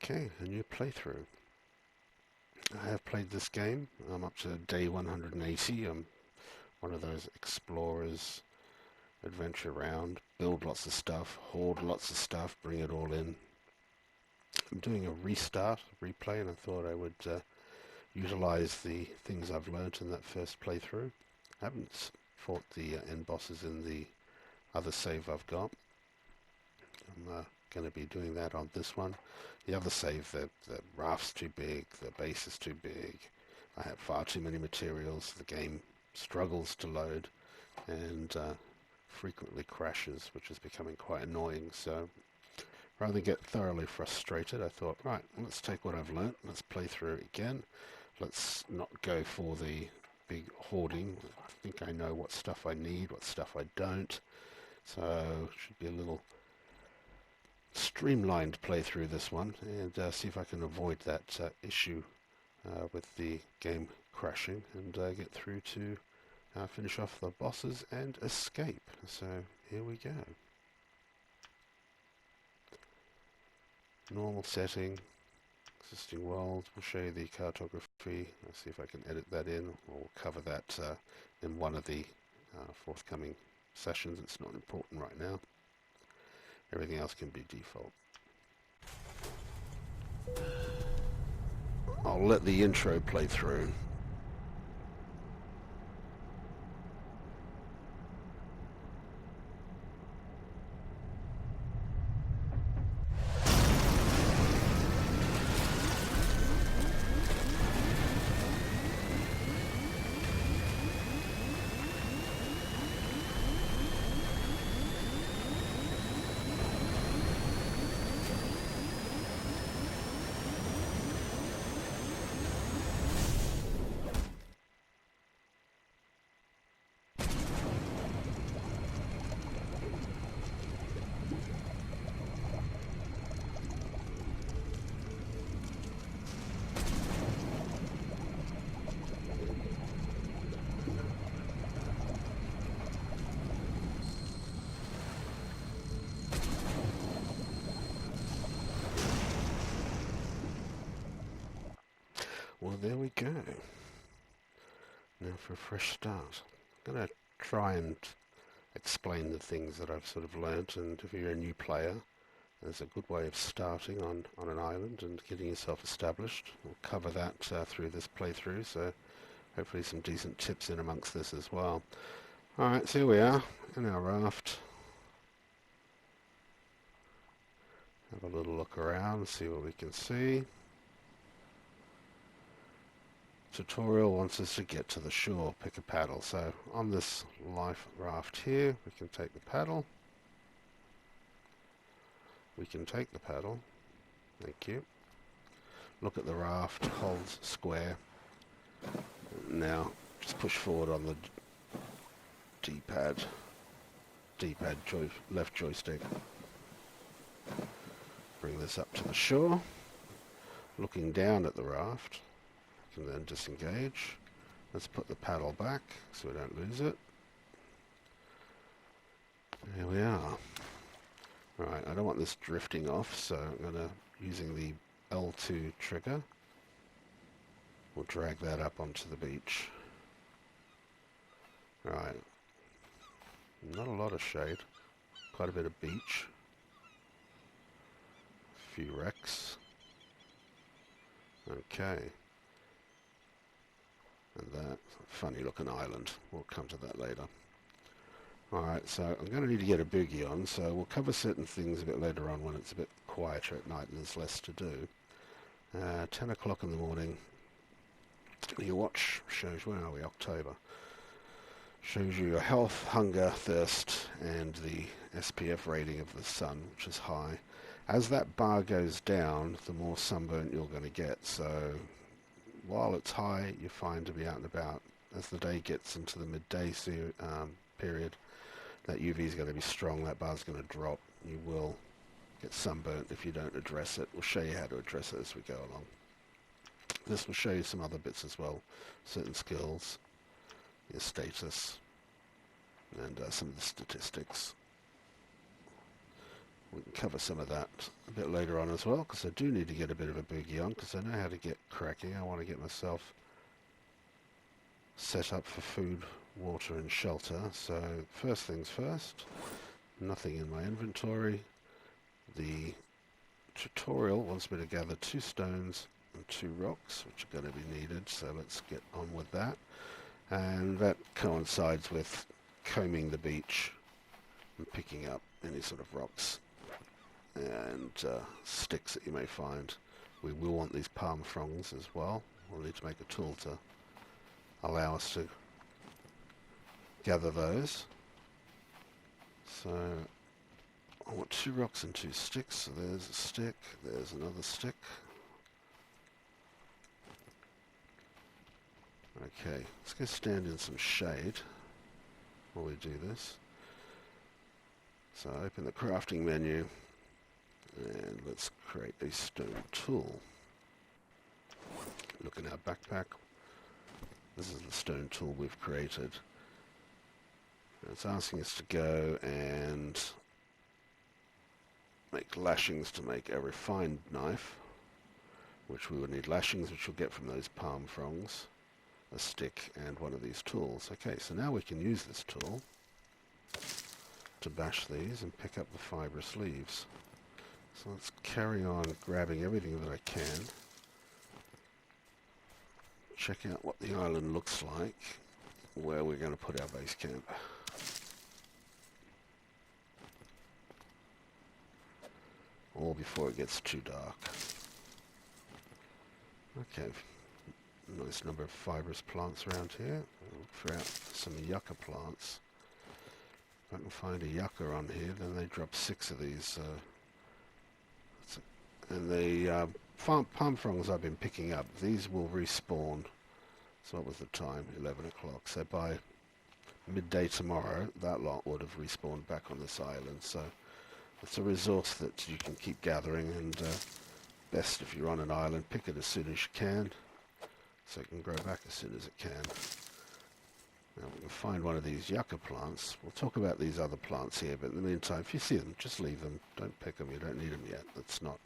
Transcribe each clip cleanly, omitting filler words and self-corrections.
Okay, a new playthrough. I have played this game. I'm up to day 180. I'm one of those explorers, adventure around, build lots of stuff, hoard lots of stuff, bring it all in. I'm doing a replay, and I thought I would utilize the things I've learnt in that first playthrough. I haven't fought the end bosses in the other save I've got. I'm going to be doing that on this one. The other save, the raft's too big, the base is too big. I have far too many materials. The game struggles to load and frequently crashes, which is becoming quite annoying. So rather than get thoroughly frustrated, I thought, right, let's take what I've learnt, let's play through it again. Let's not go for the big hoarding. I think I know what stuff I need, what stuff I don't. So it should be a little streamlined playthrough this one, and see if I can avoid that issue with the game crashing and get through to finish off the bosses and escape. So here we go. Normal setting, existing world. We'll show you the cartography. Let's see if I can edit that in. We'll cover that in one of the forthcoming sessions. It's not important right now. Everything else can be default. I'll let the intro play through. Well, there we go. Now for a fresh start. I'm going to try and explain the things that I've sort of learnt, and if you're a new player, there's a good way of starting on an island and getting yourself established. We'll cover that through this playthrough, so hopefully some decent tips in amongst this as well. Alright, so here we are in our raft. Have a little look around, see what we can see. Tutorial wants us to get to the shore, pick a paddle. So on this life raft here, we can take the paddle. We can take the paddle. Thank you. Look at the raft, hold square. Now just push forward on the D-pad left joystick. Bring this up to the shore. Looking down at the raft. And then disengage. Let's put the paddle back so we don't lose it. Here we are. Right, I don't want this drifting off, so I'm going to, using the L2 trigger, we'll drag that up onto the beach. Right. Not a lot of shade. Quite a bit of beach. A few wrecks. Okay. And that funny looking island. We'll come to that later. Alright, so I'm going to need to get a boogie on, so we'll cover certain things a bit later on when it's a bit quieter at night and there's less to do. 10 o'clock in the morning. Your watch shows, where are we? October. Shows you your health, hunger, thirst, and the SPF rating of the sun, which is high. As that bar goes down, the more sunburnt you're going to get, so while it's high, you're fine to be out and about. As the day gets into the midday period, that UV is going to be strong, that bar's going to drop. You will get sunburnt if you don't address it. We'll show you how to address it as we go along. This will show you some other bits as well, certain skills, your status, and some of the statistics. We can cover some of that a bit later on as well, because I do need to get a bit of a boogie on, because I know how to get cracking. I want to get myself set up for food, water and shelter. So first things first, nothing in my inventory. The tutorial wants me to gather 2 stones and 2 rocks, which are going to be needed, so let's get on with that. And that coincides with combing the beach and picking up any sort of rocks and sticks that you may find. We will want these palm fronds as well. We'll need to make a tool to allow us to gather those. So I want 2 rocks and 2 sticks. So there's a stick, there's another stick. Okay, let's go stand in some shade while we do this. So open the crafting menu and let's create a stone tool. Look in our backpack. This is the stone tool we've created. It's asking us to go and make lashings to make a refined knife, which we would need lashings, which we'll get from those palm fronds, a stick and one of these tools. Okay, so now we can use this tool to bash these and pick up the fibrous leaves. So let's carry on grabbing everything that I can. Check out what the island looks like, where we're going to put our base camp. All before it gets too dark. Okay, nice number of fibrous plants around here. We'll look for some yucca plants. If I can find a yucca on here, then they drop 6 of these. And the palm fronds I've been picking up, these will respawn. So what was the time? 11 o'clock. So by midday tomorrow, that lot would have respawned back on this island. So it's a resource that you can keep gathering, and best if you're on an island, pick it as soon as you can, so it can grow back as soon as it can. Now we can find one of these yucca plants. We'll talk about these other plants here, but in the meantime, if you see them, just leave them. Don't pick them. You don't need them yet. That's not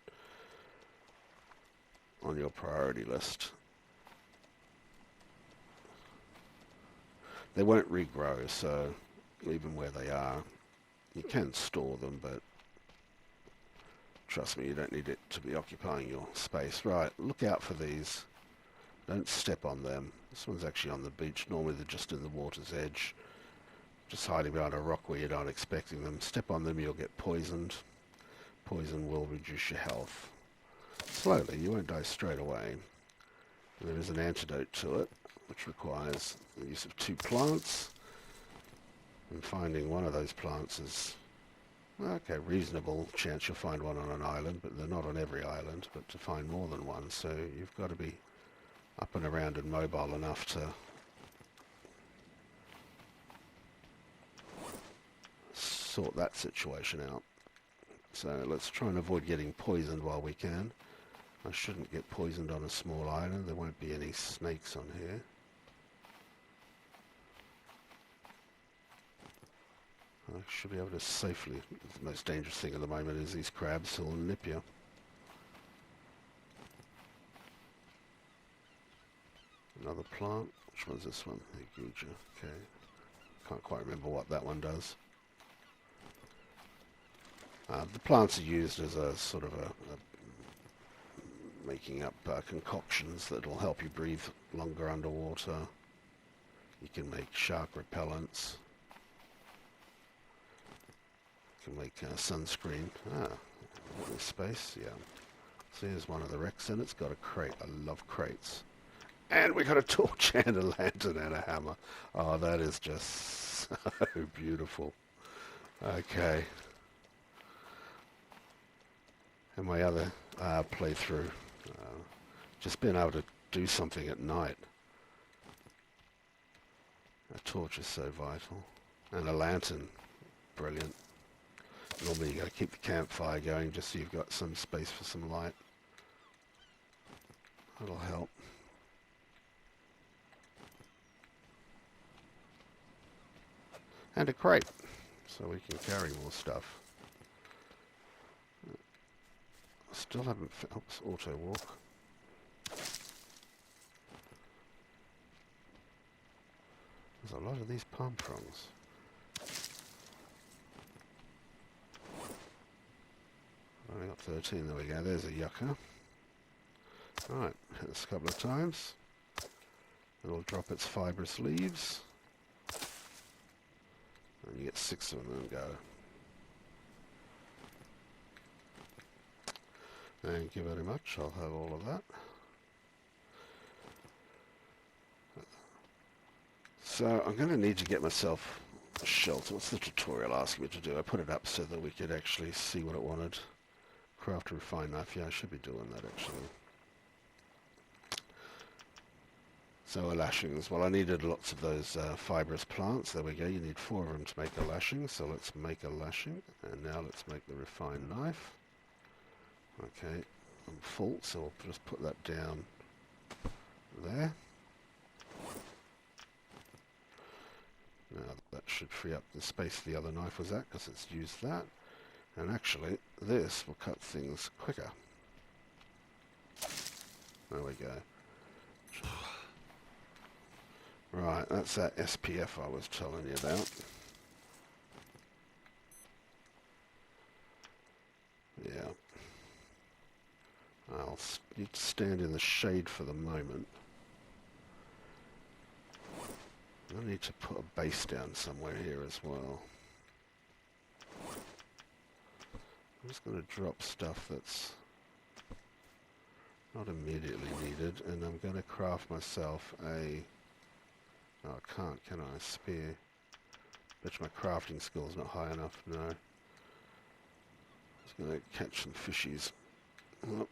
on your priority list. They won't regrow, so even where they are, you can store them, but trust me, you don't need it to be occupying your space. Right, look out for these. Don't step on them. This one's actually on the beach. Normally they're just in the water's edge, just hiding behind a rock where you're not expecting them. Step on them, you'll get poisoned. Poison will reduce your health. Slowly, you won't die straight away. There is an antidote to it, which requires the use of 2 plants. And finding one of those plants is, okay, reasonable chance you'll find one on an island, but they're not on every island, but to find more than one, so you've got to be up and around and mobile enough to sort that situation out. So let's try and avoid getting poisoned while we can. I shouldn't get poisoned on a small island. There won't be any snakes on here. I should be able to safely... The most dangerous thing at the moment is these crabs who will nip you. Another plant. Which one's this one? The Guja. Okay. Can't quite remember what that one does. The plants are used as a sort of a making up concoctions that will help you breathe longer underwater. You can make shark repellents. You can make sunscreen. Little space, yeah. So here's one of the wrecks, and it's got a crate. I love crates. And we got a torch and a lantern and a hammer. Oh, that is just so beautiful. Okay. And my other playthrough, just being able to do something at night. A torch is so vital. And a lantern, brilliant. Normally you got to keep the campfire going just so you've got some space for some light. That'll help. And a crate, so we can carry more stuff. Still haven't oops, auto walk. There's a lot of these palm fronds. Only got 13, there we go, there's a yucca. Alright, hit this a couple of times. It'll drop its fibrous leaves. And you get 6 of them go. Thank you very much, I'll have all of that. So I'm going to need to get myself a shelter. What's the tutorial asking me to do? I put it up so that we could actually see what it wanted. Craft a refined knife. Yeah, I should be doing that actually. So lashings. Well, I needed lots of those fibrous plants. There we go. You need 4 of them to make a lashing. So let's make a lashing. And now let's make the refined knife. Okay, I'm full, so I'll just put that down there. Now that should free up the space the other knife was at, because it's used that. And actually, this will cut things quicker. There we go. Right, that's that SPF I was telling you about. Yeah. I'll need to stand in the shade for the moment. I need to put a base down somewhere here as well. I'm just going to drop stuff that's not immediately needed, and I'm going to craft myself a... Oh, I can't, can I? Spear. Bet my crafting skill's not high enough, no. Just going to catch some fishies. Oh.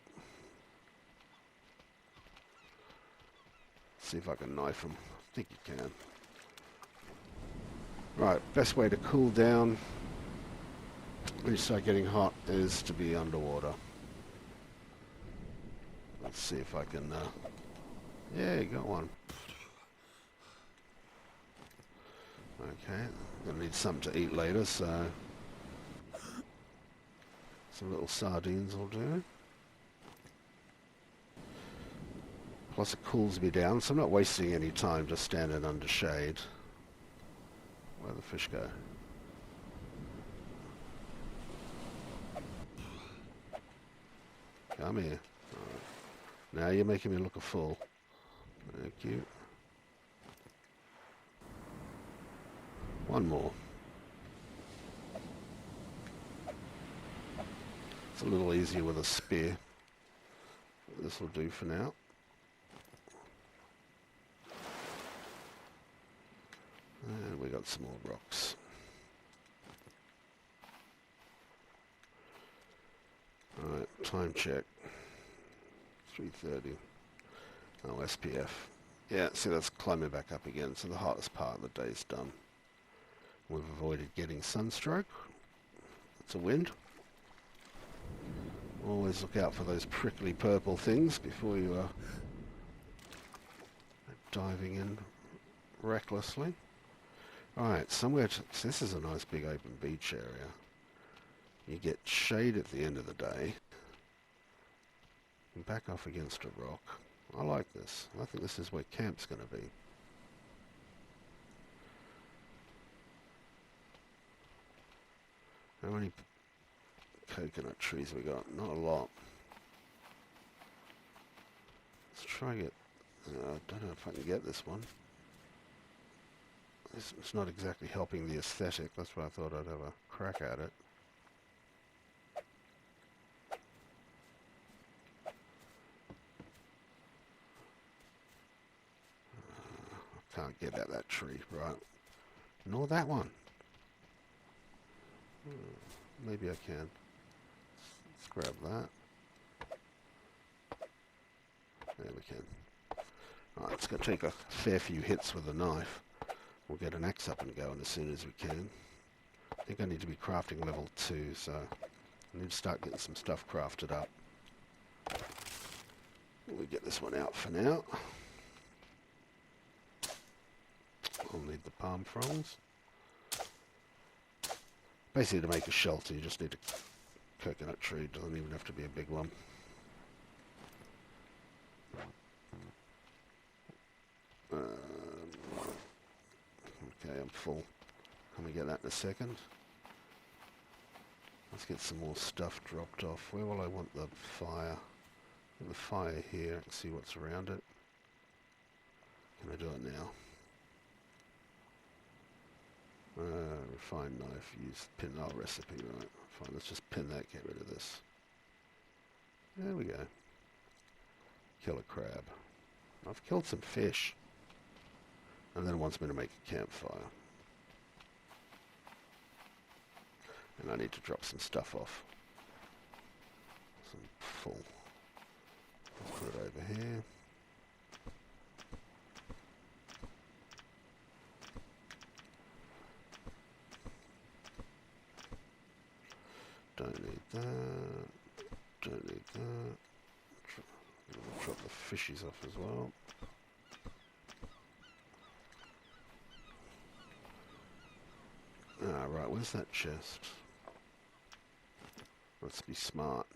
See if I can knife them. I think you can. Right, best way to cool down when you start getting hot is to be underwater. Let's see if I can... yeah, you got one. Okay, gonna need something to eat later, so some little sardines will do. Plus it cools me down, so I'm not wasting any time just standing under shade. Where'd the fish go? Come here. Right. Now you're making me look a fool. Thank you. One more. It's a little easier with a spear. This will do for now. And we got some more rocks. Alright, time check. 3:30. Oh, SPF. Yeah, see that's climbing back up again, so the hottest part of the day's done. We've avoided getting sunstroke. It's a wind. Always look out for those prickly purple things before you are diving in recklessly. Alright, somewhere to, so this is a nice big open beach area. You get shade at the end of the day. And back off against a rock. I like this. I think this is where camp's going to be. How many coconut trees we got? Not a lot. Let's try and get... I don't know if I can get this one. It's not exactly helping the aesthetic. That's why I thought I'd have a crack at it. I can't get at that tree, right? Nor that one. Maybe I can. Let's grab that. There we can. Alright, it's going to take a fair few hits with the knife. We'll get an axe up and going as soon as we can. I think I need to be crafting level 2, so I need to start getting some stuff crafted up. We'll get this one out for now. We'll need the palm fronds. Basically, to make a shelter, you just need to coconut tree, doesn't even have to be a big one. Okay, I'm full. Can we get that in a second? Let's get some more stuff dropped off. Where will I want the fire? Get the fire here, I can see what's around it. Can I do it now? Refined knife, use pin recipe, right? Fine, let's just pin that, get rid of this. There we go. Kill a crab. I've killed some fish. And then it wants me to make a campfire. And I need to drop some stuff off. Some full. Let's put it over here. Don't need that. Don't need that. Drop the fishies off as well. Ah, right, where's that chest? Let's be smart.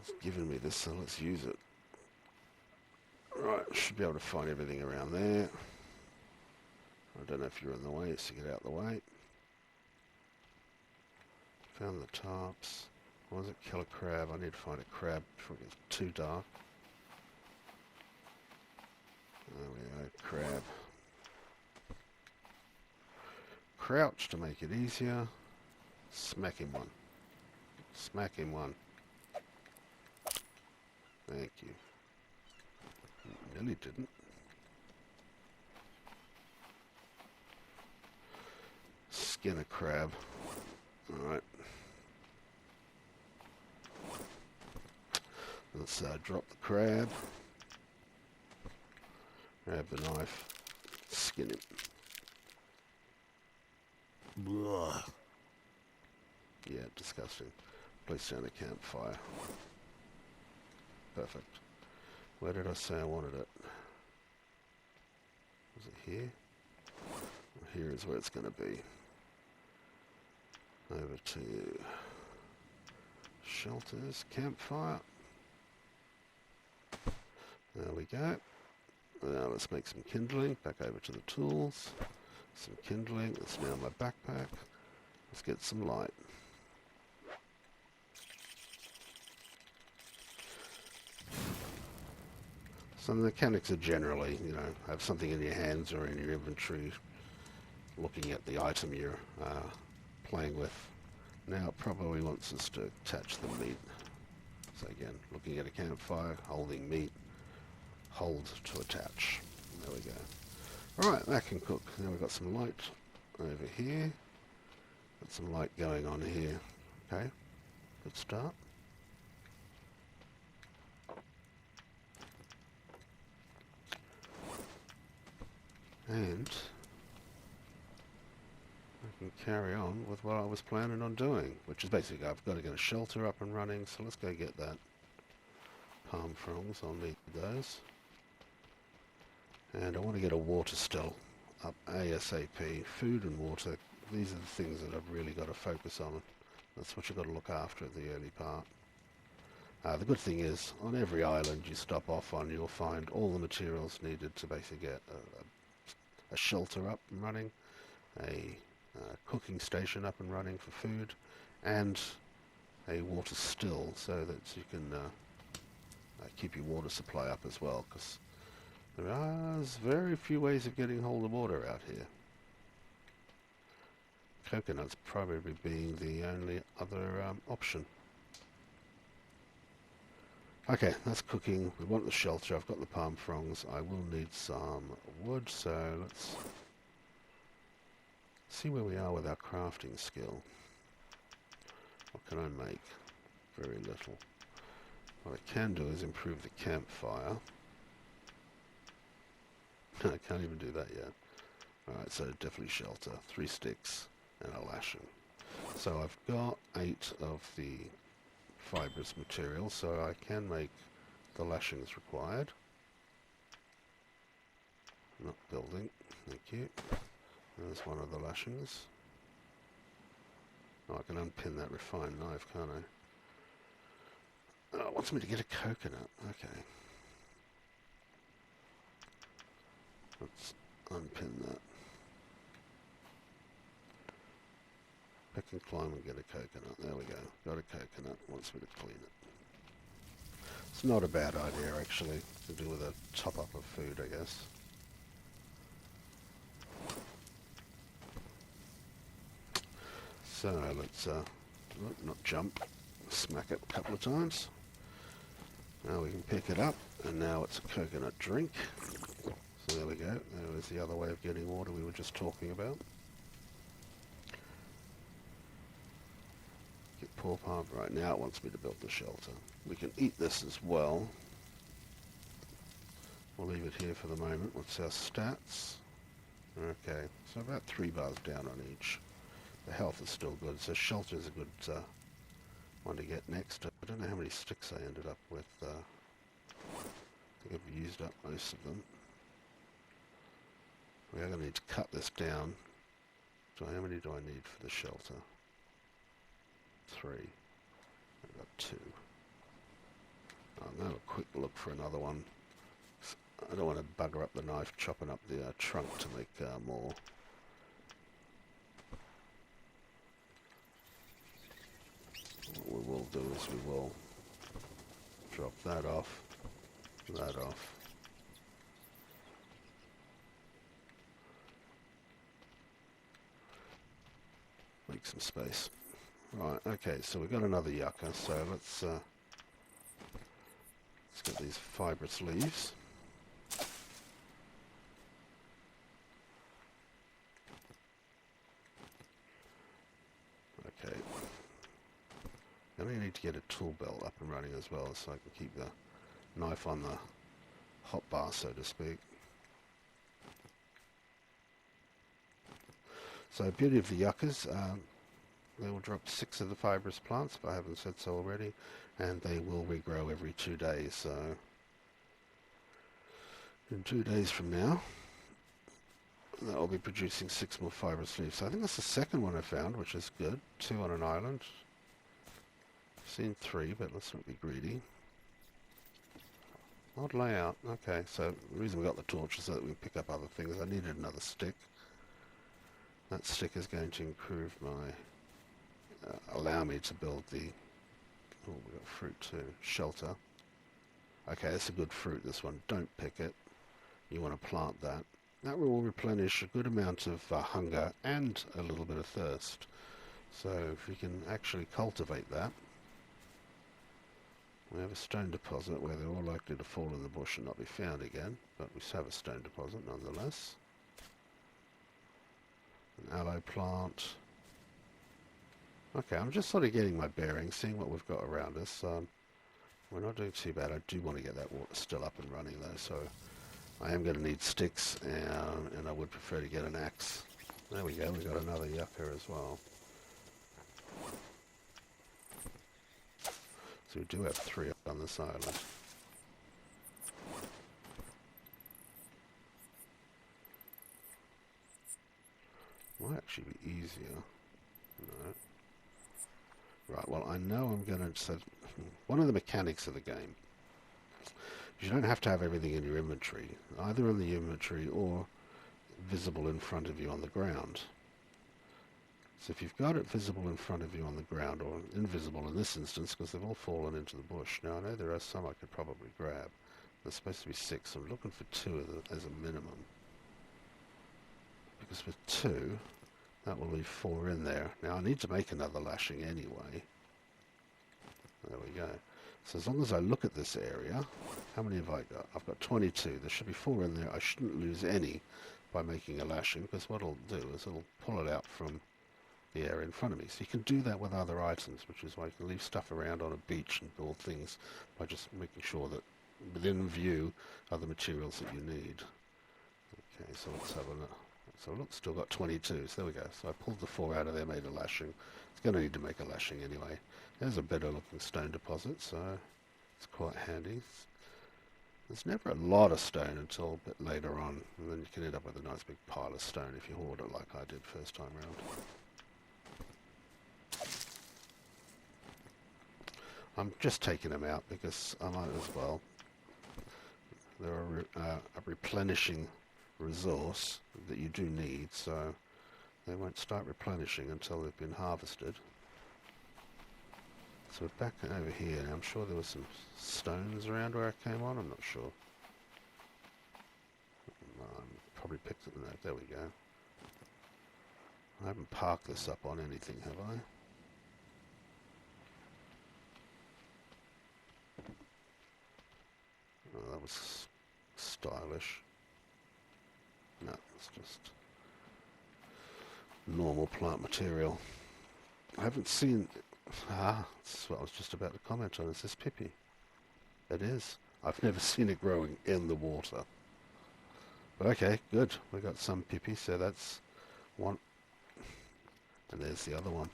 It's given me this, so let's use it. Right, should be able to find everything around there. I don't know if you're in the way, so get out the way. Found the tarps. Why does it kill a crab? I need to find a crab before it gets too dark. There we go, crab. Crouch to make it easier. Smack him one. Smack him one. Thank you. Nearly didn't. Skin a crab. Alright. Let's drop the crab. Grab the knife. Skin him. Blah. Yeah, disgusting. Place down a campfire. Perfect. Where did I say I wanted it? Was it here? Well, here is where it's going to be. Over to shelters, campfire. There we go. Now let's make some kindling. Back over to the tools. Some kindling. That's now my backpack. Let's get some light. So the mechanics are generally, have something in your hands or in your inventory, looking at the item you're playing with. Now it probably wants us to attach the meat. So again, looking at a campfire, holding meat, hold to attach. There we go. Alright, that can cook. Now we've got some light over here. Got some light going on here. Okay, good start. And I can carry on with what I was planning on doing, which is basically I've got to get a shelter up and running, so let's go get that. Palm fronds, I'll need those. And I want to get a water still up ASAP. Food and water, these are the things that I've really got to focus on. That's what you've got to look after at the early part. The good thing is, on every island you stop off on, you'll find all the materials needed to basically get a shelter up and running, a cooking station up and running for food, and a water still so that you can keep your water supply up as well, because there's very few ways of getting hold of water out here. Coconuts probably being the only other option. Okay, that's cooking. We want the shelter. I've got the palm fronds. I will need some wood, so let's see where we are with our crafting skill. What can I make? Very little. What I can do is improve the campfire. I can't even do that yet. Alright, so definitely shelter. 3 sticks and a lashing. So I've got 8 of the fibrous material, so I can make the lashings required. Not building. Thank you. There's one of the lashings. Oh, I can unpin that refined knife, can't I? Oh, it wants me to get a coconut. Okay. Let's unpin that. Pick and climb and get a coconut. There we go. Got a coconut. Wants me to clean it. It's not a bad idea, actually, to do with a top-up of food, I guess. So let's not jump, smack it a couple of times. Now we can pick it up, and now it's a coconut drink. So there we go. There was the other way of getting water we were just talking about. Get poor palm. Right, now it wants me to build the shelter. We can eat this as well. We'll leave it here for the moment. What's our stats? Okay, so about 3 bars down on each. The health is still good, so shelter is a good one to get next. I don't know how many sticks I ended up with. I think I've used up most of them. We are going to need to cut this down. So how many do I need for the shelter? 3. I've got 2. I'll have a quick look for another one. I don't want to bugger up the knife chopping up the trunk to make more. What we will do is we will drop that off, that off. Make some space. Right, okay, so we've got another yucca, so let's get these fibrous leaves. Okay. I only need to get a tool belt up and running as well, so I can keep the knife on the hot bar, so to speak. So, beauty of the yuccas, they will drop 6 of the fibrous plants, if I haven't said so already, and they will regrow every 2 days, so in 2 days from now, that will be producing 6 more fibrous leaves. So I think that's the second one I found, which is good. 2 on an island. I've seen 3, but let's not be greedy. Odd layout. Okay, so the reason we got the torch is so that we can pick up other things. I needed another stick. That stick is going to improve my... allow me to build the... Oh, we got fruit too. Shelter. Okay, that's a good fruit, this one. Don't pick it. You want to plant that. That will replenish a good amount of hunger and a little bit of thirst. So if you can actually cultivate that. We have a stone deposit where they're all likely to fall in the bush and not be found again, but we have a stone deposit nonetheless. An aloe plant. Okay, I'm just sort of getting my bearings, seeing what we've got around us. We're not doing too bad. I do want to get that water still up and running though, so I am going to need sticks, and I would prefer to get an axe. There we go, we've got another yucca as well. So we do have 3 up on this island. Might actually be easier. No. Right, well I know I'm going to... So one of the mechanics of the game, you don't have to have everything in your inventory, either in the inventory or visible in front of you on the ground. So if you've got it visible in front of you on the ground, or invisible in this instance, because they've all fallen into the bush. Now I know there are some I could probably grab. There's supposed to be 6, so I'm looking for 2 as a minimum. Because with 2, that will leave 4 in there. Now I need to make another lashing anyway. There we go. So as long as I look at this area, how many have I got? I've got 22. There should be 4 in there. I shouldn't lose any by making a lashing, because what it'll do is it'll pull it out from the area in front of me. So you can do that with other items, which is why you can leave stuff around on a beach and build things by just making sure that within view are the materials that you need. Okay, so let's have a look. So look, still got 22. So there we go. So I pulled the 4 out of there, made a lashing. It's going to need to make a lashing anyway. There's a better looking stone deposit, so it's quite handy. There's never a lot of stone until a bit later on, and then you can end up with a nice big pile of stone if you hoard it like I did first time round. I'm just taking them out because I might as well. They're a replenishing resource that you do need, so they won't start replenishing until they've been harvested. So we're back over here. Now, I'm sure there were some stones around where I came on. I'm not sure. Probably picked it. No, there we go. I haven't parked this up on anything, have I? Oh, that was stylish. No, it's just normal plant material. I haven't seen... that's what I was just about to comment on. Is this Pippi? It is. I've never seen it growing in the water. But okay, good. We got some Pippi, so that's one. And there's the other one.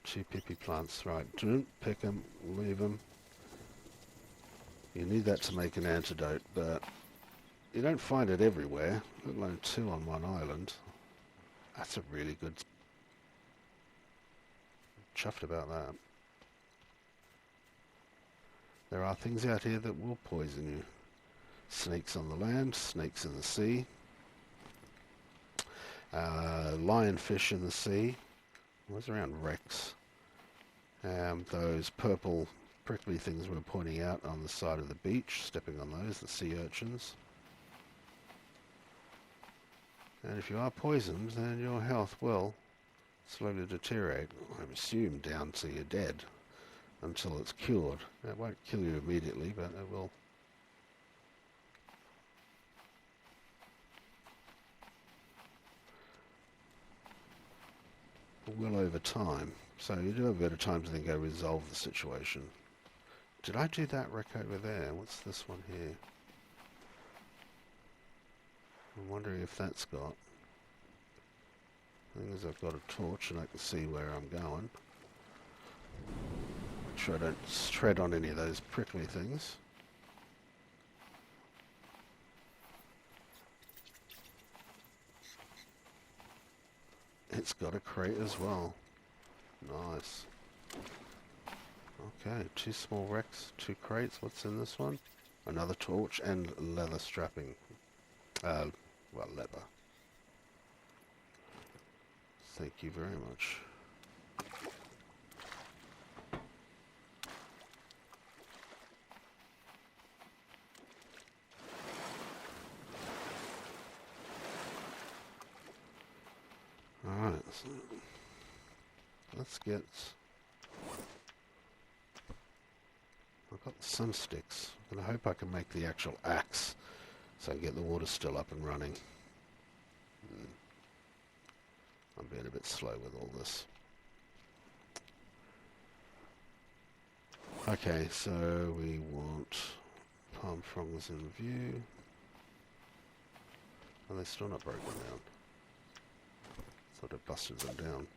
2 Pippi plants. Right, don't pick them, leave them. You need that to make an antidote, but you don't find it everywhere, let alone 2 on one island. That's a really good... Chuffed about that. There are things out here that will poison you. Snakes on the land, snakes in the sea. Lionfish in the sea. What's around wrecks? Those purple prickly things we're pointing out on the side of the beach, stepping on those, the sea urchins. And if you are poisoned, then your health will slowly deteriorate. I assume down to you're dead until it's cured. It won't kill you immediately, but it will. Will over time. So you do have a bit of time to then go resolve the situation. Did I do that wreck over there? What's this one here? I'm wondering if that's got... The thing is, I've got a torch and I can see where I'm going. Make sure I don't tread on any of those prickly things. It's got a crate as well. Nice. Okay, 2 small wrecks, 2 crates. What's in this one? Another torch and leather strapping. Well, leather. Thank you very much. Alright, so let's get... I've got the sun sticks, and I hope I can make the actual axe so I can get the water still up and running. I'm being a bit slow with all this. Okay, so we want palm fronds in view. Are they still not broken down? Thought it busted them down.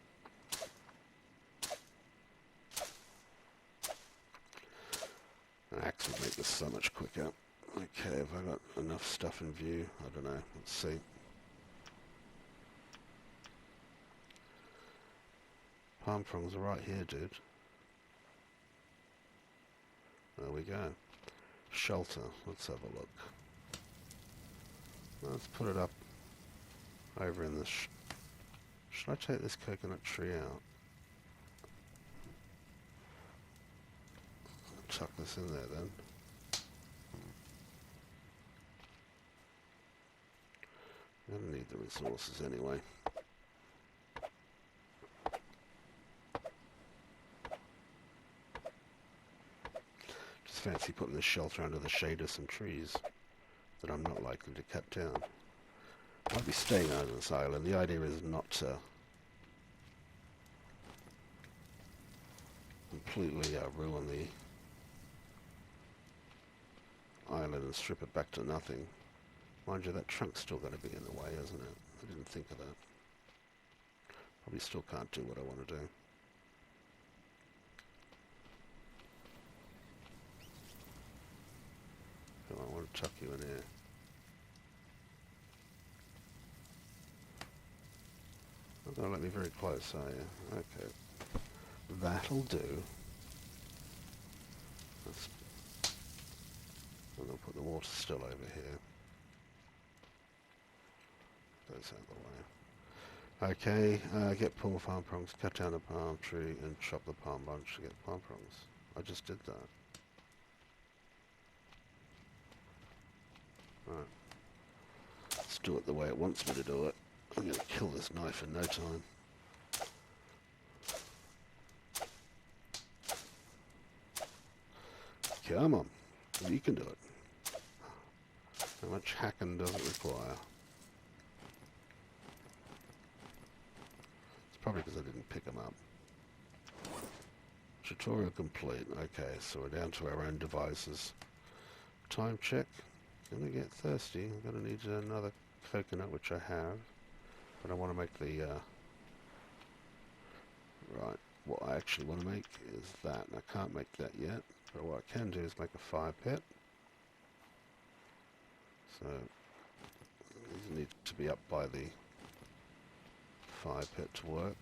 An axe would make this so much quicker. Okay, have I got enough stuff in view? I don't know. Let's see. Palm fronds are right here, dude. There we go. Shelter. Let's have a look. Let's put it up over in this... Should I take this coconut tree out? I'll chuck this in there then. I'm going to need the resources anyway. Just fancy putting this shelter under the shade of some trees that I'm not likely to cut down. I'll be staying on this island. The idea is not to completely ruin the island and strip it back to nothing. Mind you, that trunk's still going to be in the way, isn't it? I didn't think of that. Probably still can't do what I want to do. So I want to chuck you in here. Not going to let me very close, are you? Okay. That'll do. Let's, I'm going to put the water still over here. Those out of the way. Okay, get palm prongs, cut down the palm tree and chop the palm bunch to get palm prongs. I just did that. Right. Let's do it the way it wants me to do it. I'm going to kill this knife in no time. Come on. You can do it. How much hacking does it require? It's probably because I didn't pick them up. Tutorial complete. Okay, so we're down to our own devices. Time check. Gonna get thirsty. I'm gonna need another coconut, which I have. But I want to make the... Right. What I actually want to make is that. And I can't make that yet. But what I can do is make a fire pit. So these need to be up by the fire pit to work.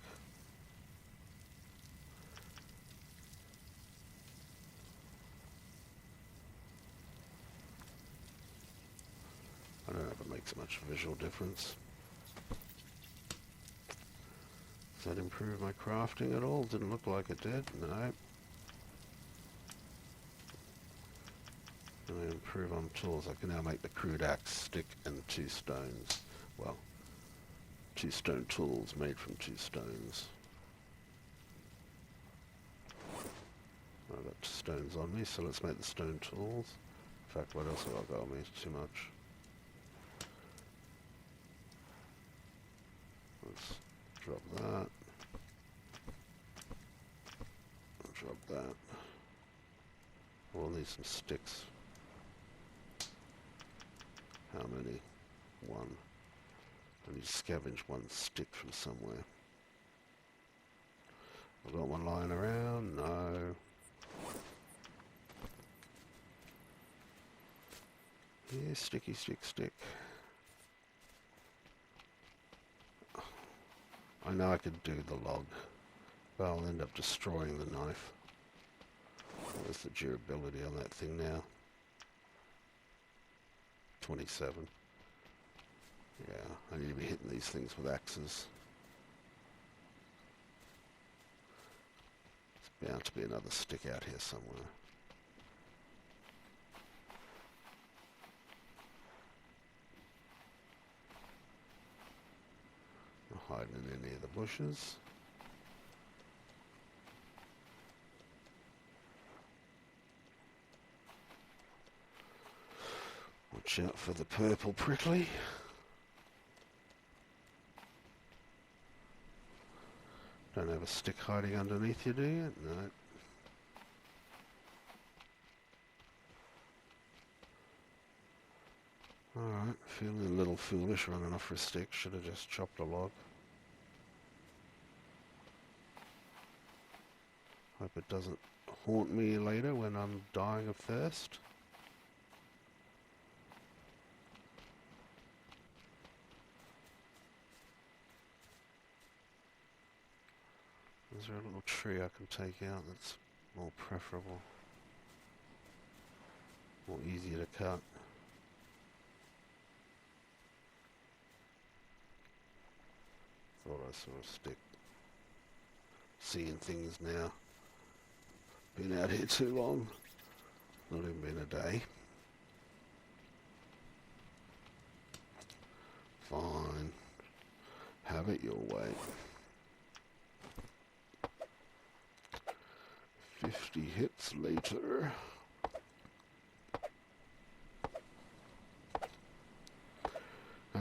I don't know if it makes much visual difference. Does that improve my crafting at all? Didn't look like it did. No. I improve on tools. I can now make the crude axe, stick, and 2 stones. Well, 2 stone tools made from 2 stones. I've got stones on me, so let's make the stone tools. In fact, what else have I got on me? Too much. Let's drop that. Drop that. We'll need some sticks. How many? 1. I need to scavenge 1 stick from somewhere. I've got 1 lying around. No. Yeah, sticky, stick. I know I could do the log, but I'll end up destroying the knife. What's the durability on that thing now? 27. Yeah, I need to be hitting these things with axes. There's bound to be another stick out here somewhere. Not hiding in any of the bushes. Watch out for the purple prickly. Don't have a stick hiding underneath you, do you? No. Alright, feeling a little foolish running off for a stick. Should have just chopped a log. Hope it doesn't haunt me later when I'm dying of thirst. Is there a little tree I can take out that's more preferable? More easier to cut? Thought I saw a stick. Seeing things now. Been out here too long. Not even been a day. Fine. Have it your way. 50 hits later.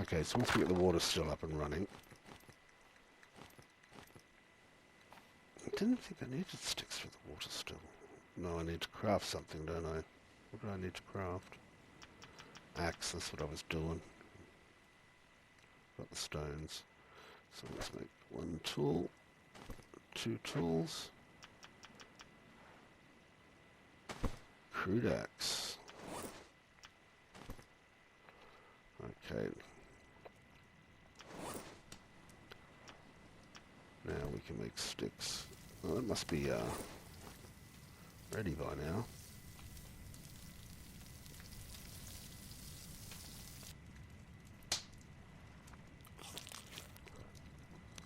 Okay, so once we get the water still up and running. I didn't think I needed sticks for the water still. No, I need to craft something, don't I? What do I need to craft? Axe, that's what I was doing. Got the stones. So let's make 1 tool, 2 tools. Crude axe. Okay. Now we can make sticks. Well, it must be ready by now.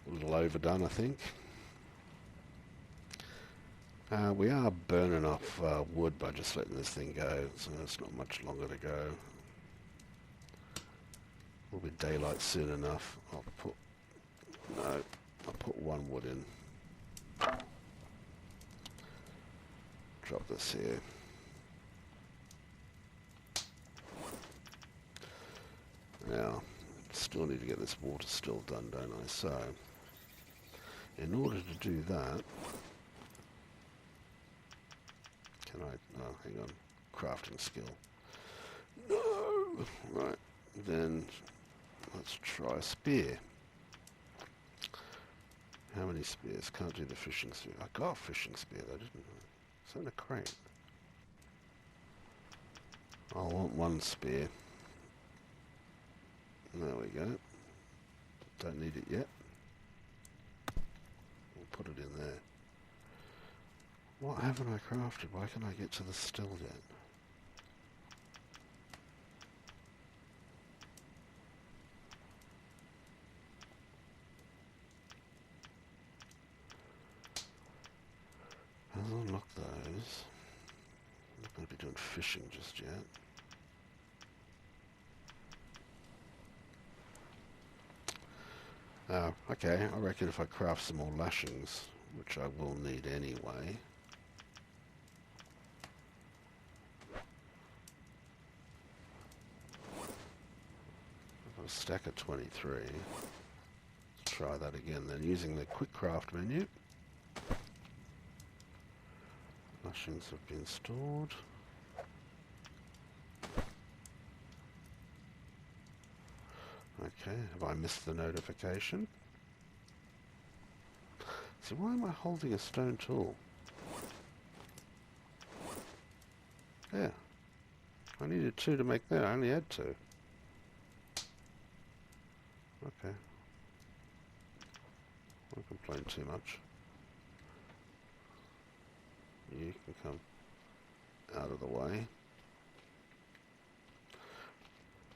A little overdone, I think. We are burning off wood by just letting this thing go, so it's not much longer to go. Will be daylight soon enough. I'll put one wood in. Drop this here. Now, still need to get this water still done, don't I? So, in order to do that, can I? Oh, hang on. Crafting skill. No! Right. Then, let's try a spear. How many spears? Can't do the fishing spear. I got a fishing spear though, didn't I? It's in a crate. I want one spear. There we go. Don't need it yet. We'll put it in there. What haven't I crafted? Why can't I get to the still yet? I'll unlock those. I'm not going to be doing fishing just yet. Okay, I reckon if I craft some more lashings, which I will need anyway. I've got a stack of 23. Let's try that again then, using the quick craft menu. Lashings have been stored. Okay, have I missed the notification? See, why am I holding a stone tool? Yeah. I needed 2 to make that, I only had 2. Okay. I won't complain too much. You can come out of the way.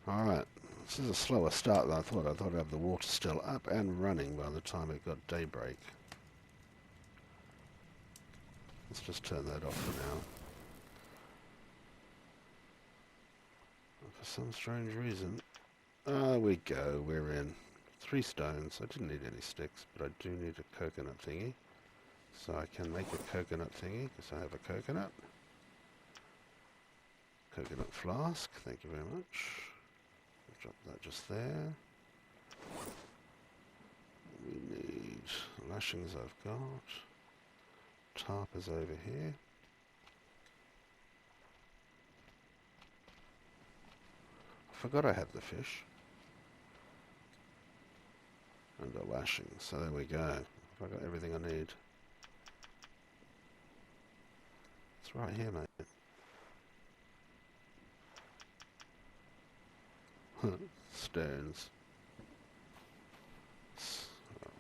Alright, this is a slower start than I thought. I thought I'd have the water still up and running by the time it got daybreak. Let's just turn that off for now. For some strange reason. There we go, we're in. 3 stones. I didn't need any sticks, but I do need a coconut thingy. So I can make a coconut thingy, because I have a coconut. Coconut flask, thank you very much. I'll drop that just there. We need lashings I've got. Tarp is over here. I forgot I had the fish. And the lashing, so there we go. I've got everything I need. It's right here, mate. Stones.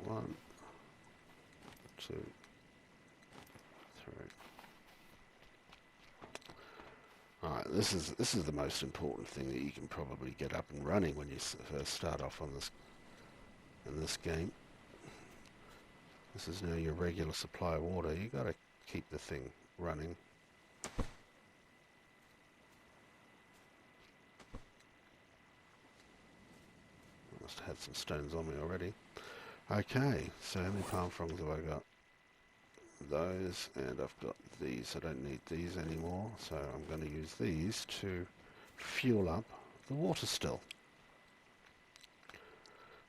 1, 2, 3. Alright, this is the most important thing that you can probably get up and running when you first start off on this in this game. This is now your regular supply of water. You got to keep the thing running. Must have had some stones on me already. Okay, so how many palm fronds have I got? Those, and I've got these. I don't need these anymore, so I'm going to use these to fuel up the water still.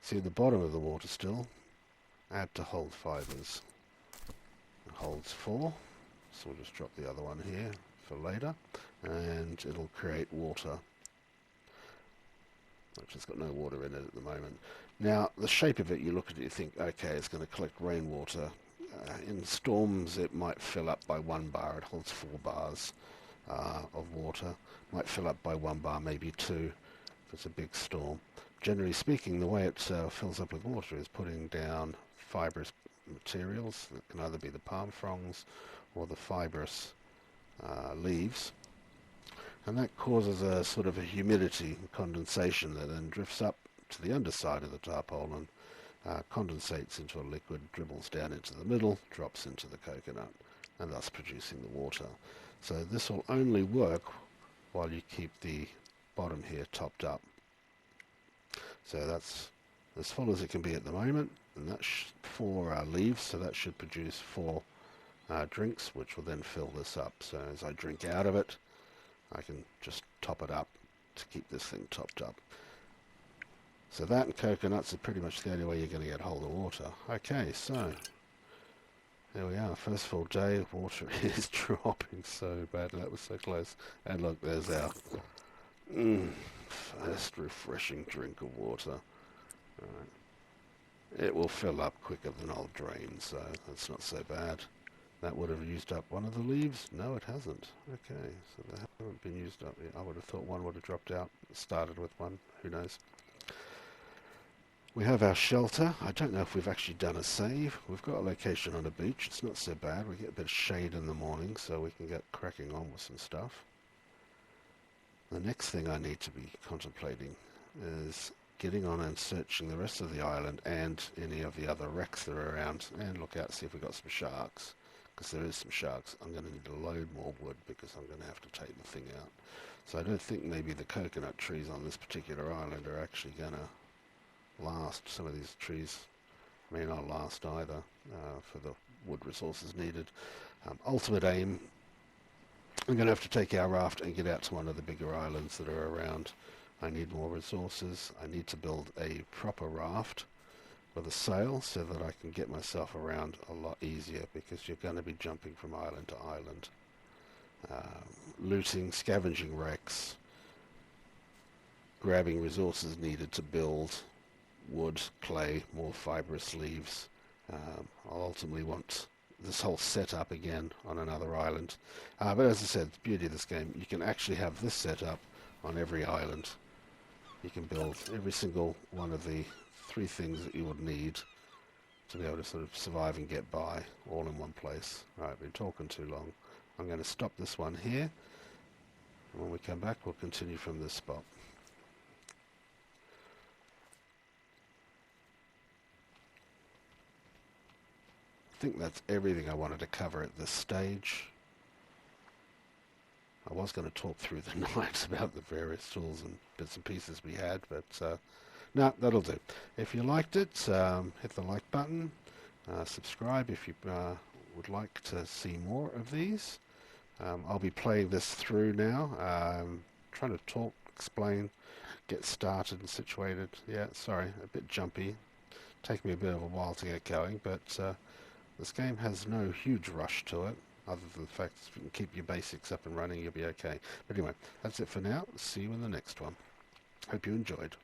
See, at the bottom of the water still, add to hold fibres. It holds 4, so we'll just drop the other one here for later, and it'll create water, which has got no water in it at the moment. Now, the shape of it, you look at it, you think, okay, it's going to collect rainwater. In storms, it might fill up by 1 bar. It holds 4 bars of water. Might fill up by 1 bar, maybe 2, if it's a big storm. Generally speaking, the way it fills up with water is putting down fibrous materials. That can either be the palm fronds or the fibrous leaves. And that causes a sort of a humidity condensation that then drifts up to the underside of the tarpaulin, condensates into a liquid, dribbles down into the middle, drops into the coconut, and thus producing the water. So this will only work while you keep the bottom here topped up. So that's as full as it can be at the moment, and that's 4 leaves, so that should produce 4 drinks, which will then fill this up. So as I drink out of it, I can just top it up to keep this thing topped up. So that and coconuts are pretty much the only way you're going to get hold of water. Okay, so there we are. First full day, water is dropping so badly. That was so close. And look, there's our first refreshing drink of water. All right. It will fill up quicker than I'll drain, so that's not so bad. That would have used up one of the leaves. No, it hasn't. Okay, so they haven't been used up yet. I would have thought one would have dropped out. Started with one. Who knows? We have our shelter. I don't know if we've actually done a save. We've got a location on a beach. It's not so bad. We get a bit of shade in the morning, so we can get cracking on with some stuff. The next thing I need to be contemplating is getting on and searching the rest of the island and any of the other wrecks that are around, and look out, see if we've got some sharks, because there is some sharks. I'm going to need to load more wood because I'm going to have to take the thing out. So I don't think maybe the coconut trees on this particular island are actually going to last. Some of these trees may not last either for the wood resources needed. Ultimate aim, I'm going to have to take our raft and get out to one of the bigger islands that are around. I need more resources. I need to build a proper raft with a sail so that I can get myself around a lot easier, because you're going to be jumping from island to island, looting, scavenging wrecks, grabbing resources needed to build wood, clay, more fibrous leaves. I'll ultimately want this whole setup again on another island. But as I said, the beauty of this game, you can actually have this setup on every island. You can build every single one of the 3 things that you would need to be able to sort of survive and get by all in one place. Right, I've been talking too long. I'm going to stop this one here, and when we come back we'll continue from this spot. I think that's everything I wanted to cover at this stage. I was going to talk through the night about the various tools and bits and pieces we had, but no, that'll do. If you liked it, hit the like button, subscribe if you would like to see more of these. I'll be playing this through now, trying to talk, explain, get started and situated. Yeah, sorry, a bit jumpy. Taking me a bit of a while to get going, but this game has no huge rush to it, other than the fact that if you can keep your basics up and running, you'll be okay. But anyway, that's it for now. See you in the next one. Hope you enjoyed.